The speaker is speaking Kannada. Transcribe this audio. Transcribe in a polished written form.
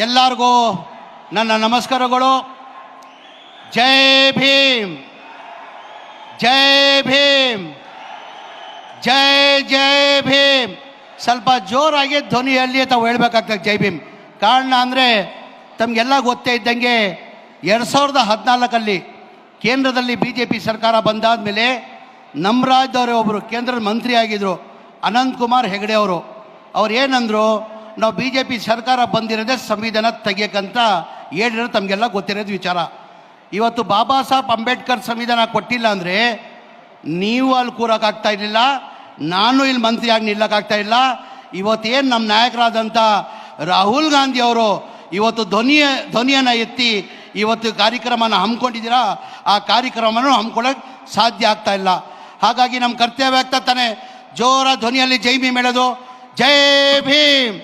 ಎಲ್ಲರಿಗೂ ನನ್ನ ನಮಸ್ಕಾರಗಳು. ಜೈ ಭೀಮ್, ಜೈ ಭೀಮ್, ಜೈ ಜೈ ಭೀಮ್. ಸ್ವಲ್ಪ ಜೋರಾಗಿ ಧ್ವನಿಯಲ್ಲಿ ತಾವು ಹೇಳ್ಬೇಕಾಗ್ತದೆ ಜೈ ಭೀಮ್. ಕಾರಣ ಅಂದರೆ ತಮಗೆಲ್ಲ ಗೊತ್ತೇ ಇದ್ದಂಗೆ 2014 ಕೇಂದ್ರದಲ್ಲಿ BJP ಸರ್ಕಾರ ಬಂದಾದ ಮೇಲೆ ನಮ್ಮ ರಾಜ್ಯದವರೇ ಒಬ್ಬರು ಕೇಂದ್ರದ ಮಂತ್ರಿ ಆಗಿದ್ದರು, ಅನಂತಕುಮಾರ್ ಹೆಗಡೆ ಅವರು. ಅವ್ರು ಏನಂದರು, ನಾವು BJP ಸರ್ಕಾರ ಬಂದಿರೋದೇ ಸಂವಿಧಾನ ತೆಗಿಯೋಕ್ಕಂತ ಹೇಳಿರೋದು ತಮಗೆಲ್ಲ ಗೊತ್ತಿರೋದು ವಿಚಾರ. ಇವತ್ತು ಬಾಬಾ ಸಾಹೇಬ್ ಅಂಬೇಡ್ಕರ್ ಸಂವಿಧಾನ ಕೊಟ್ಟಿಲ್ಲ ಅಂದರೆ ನೀವು ಅಲ್ಲಿ ಕೂರೋಕ್ಕಾಗ್ತಾ ಇರಲಿಲ್ಲ, ನಾನು ಇಲ್ಲಿ ಮಂತ್ರಿಯಾಗಿ ನಿಲ್ಲಕ್ಕಾಗ್ತಾ ಇಲ್ಲ. ಇವತ್ತೇನು ನಮ್ಮ ನಾಯಕರಾದಂಥ ರಾಹುಲ್ ಗಾಂಧಿ ಅವರು ಇವತ್ತು ಧ್ವನಿಯನ್ನು ಎತ್ತಿ ಇವತ್ತು ಕಾರ್ಯಕ್ರಮನ ಹಮ್ಮಿಕೊಂಡಿದ್ದೀರಾ, ಆ ಕಾರ್ಯಕ್ರಮನೂ ಹಮ್ಮಿಕೊಳ್ಳೋಕ್ಕೆ ಸಾಧ್ಯ ಆಗ್ತಾ ಇಲ್ಲ. ಹಾಗಾಗಿ ನಮ್ಮ ಕರ್ತವ್ಯ ಆಗ್ತಾ ತಾನೆ ಜೋರ ಧ್ವನಿಯಲ್ಲಿ ಜೈ ಭೀಮ್ ಹೇಳೋದು. ಜೈ ಭೀಮ್.